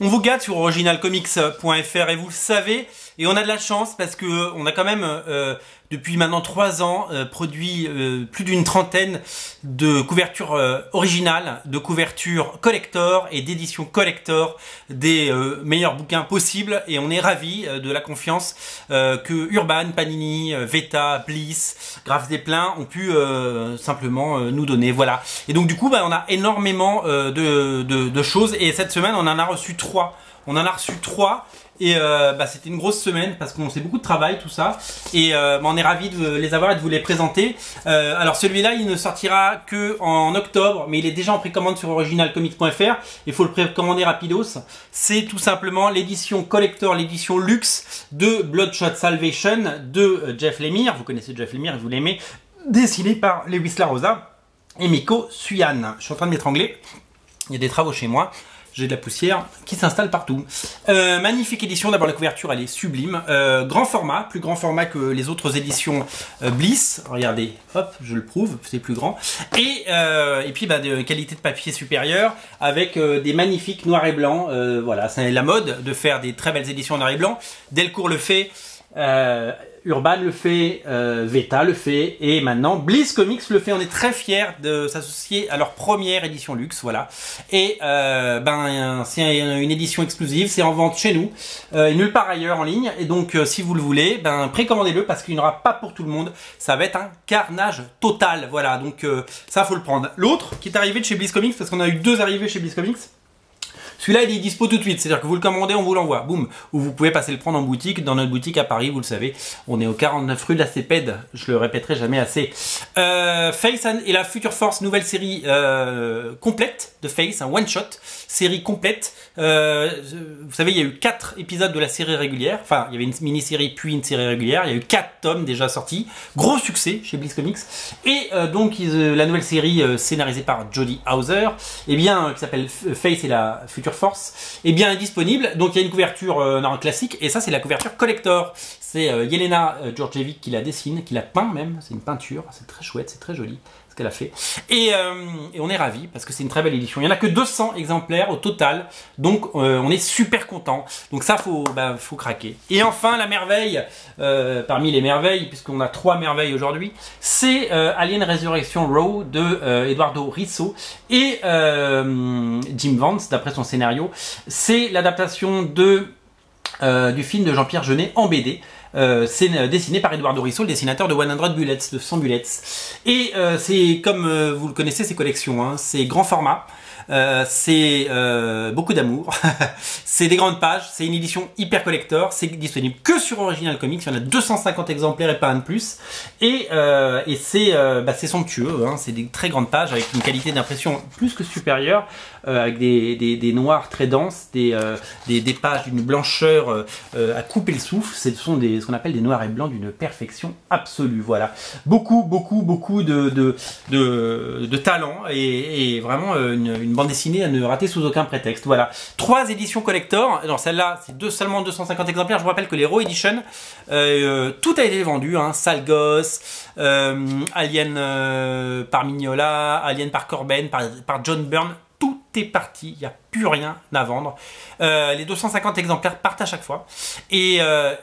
On vous gâte sur originalcomics.fr et vous le savez, et on a de la chance parce que on a quand même depuis maintenant 3 ans produit plus d'une trentaine de couvertures originales, de couvertures collector et d'éditions collector des meilleurs bouquins possibles, et on est ravis de la confiance que Urban, Panini, Veta, Bliss, Graphes des Pleins ont pu simplement nous donner. Voilà. Et donc du coup, on a énormément de choses, et cette semaine on en a reçu 3. On en a reçu 3 et c'était une grosse semaine parce qu'on fait beaucoup de travail, tout ça, et on est ravis de les avoir et de vous les présenter. Alors celui-là il ne sortira que en octobre, mais il est déjà en précommande sur originalcomics.fr. Il faut le précommander rapidos. C'est tout simplement l'édition collector, l'édition luxe de Bloodshot Salvation de Jeff Lemire. Vous connaissez Jeff Lemire, vous l'aimez, dessiné par Lewis LaRosa et Miko Suyan. Je suis en train de m'étrangler, il y a des travaux chez moi. J'ai de la poussière qui s'installe partout. Magnifique édition, d'abord la couverture elle est sublime. Grand format, plus grand format que les autres éditions Bliss. Regardez, hop, je le prouve, c'est plus grand. Et puis de qualité de papier supérieure avec des magnifiques noirs et blancs. Voilà, c'est la mode de faire des très belles éditions noir et blanc. Delcourt le fait. Urban le fait, Veta le fait, et maintenant Bliss Comics le fait. On est très fiers de s'associer à leur première édition luxe, voilà. Et c'est une édition exclusive, c'est en vente chez nous, et nulle part ailleurs en ligne. Et donc si vous le voulez, précommandez-le parce qu'il n'y aura pas pour tout le monde. Ça va être un carnage total, voilà. Donc ça faut le prendre. L'autre qui est arrivé de chez Bliss Comics, parce qu'on a eu 2 arrivées chez Bliss Comics. Celui-là, il est dispo tout de suite, c'est-à-dire que vous le commandez, on vous l'envoie, boum. Ou vous pouvez passer le prendre en boutique, dans notre boutique à Paris, vous le savez. On est au 49 rue de la Cépède, je le répéterai jamais assez. Face et la Future Force, nouvelle série complète de Face, un one-shot, série complète. Vous savez, il y a eu 4 épisodes de la série régulière, enfin, il y avait une mini-série puis une série régulière, il y a eu 4 tomes déjà sortis. Gros succès chez Bliss Comics. Et donc, la nouvelle série scénarisée par Jody Hauser, qui s'appelle Face et la Future Force, est disponible. Donc il y a une couverture classique, et ça c'est la couverture collector. C'est Yelena Djordjevic qui la dessine, qui la peint même. C'est une peinture, c'est très chouette, c'est très joli ce qu'elle a fait. Et on est ravis parce que c'est une très belle édition. Il n'y en a que 200 exemplaires au total, donc on est super content. Donc ça faut craquer. Et enfin la merveille, parmi les merveilles, puisqu'on a 3 merveilles aujourd'hui, c'est Alien Resurrection Raw de Eduardo Risso et Jim Vance, d'après son scénario. C'est l'adaptation du film de Jean-Pierre Jeunet en BD. C'est dessiné par Eduardo Risso, le dessinateur de 100 Bullets, de 100 bullets. Et c'est comme vous le connaissez, ces collections, hein, c'est grand format. C'est beaucoup d'amour, c'est des grandes pages, c'est une édition hyper collector, c'est disponible que sur Original Comics, il y en a 250 exemplaires et pas un de plus, et c'est somptueux, hein, c'est des très grandes pages avec une qualité d'impression plus que supérieure, avec des noirs très denses, des pages d'une blancheur à couper le souffle. Ce sont ce qu'on appelle des noirs et blancs d'une perfection absolue, voilà. Beaucoup de talent, et vraiment une bande dessinée à ne rater sous aucun prétexte. Voilà, 3 éditions collector. Alors celle-là, c'est seulement 250 exemplaires. Je vous rappelle que les Raw Edition, tout a été vendu, hein. Sale Gosse, Alien par Mignola, Alien par Corben, par John Byrne. Tout est parti, il n'y a plus rien à vendre. Les 250 exemplaires partent à chaque fois, et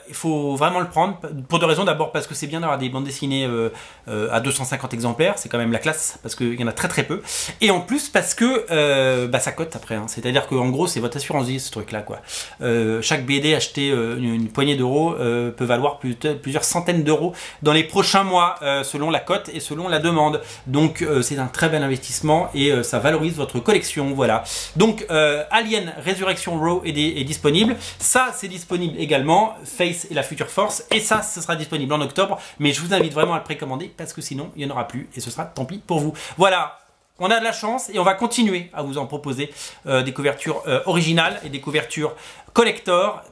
il faut vraiment le prendre pour 2 raisons. D'abord parce que c'est bien d'avoir des bandes dessinées à 250 exemplaires, c'est quand même la classe, parce qu'il y en a très peu, et en plus parce que ça cote après, hein. C'est-à-dire qu'en gros c'est votre assurance vie, ce truc là, quoi. Chaque BD acheté une poignée d'euros peut valoir plusieurs centaines d'euros dans les prochains mois, selon la cote et selon la demande. Donc c'est un très bel investissement, et ça valorise votre collection. Voilà, donc Alien Resurrection Raw est disponible. Ça c'est disponible également, Face et la Future Force, et ça ce sera disponible en octobre, mais je vous invite vraiment à le précommander parce que sinon il n'y en aura plus, et ce sera tant pis pour vous. Voilà, on a de la chance et on va continuer à vous en proposer des couvertures originales et des couvertures collector.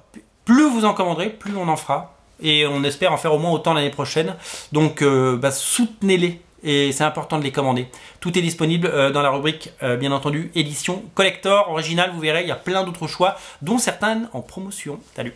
Plus vous en commanderez, plus on en fera, et on espère en faire au moins autant l'année prochaine. Donc soutenez-les, et c'est important de les commander. Tout est disponible dans la rubrique, bien entendu, édition collector, original. Vous verrez, il y a plein d'autres choix, dont certaines en promotion. Salut!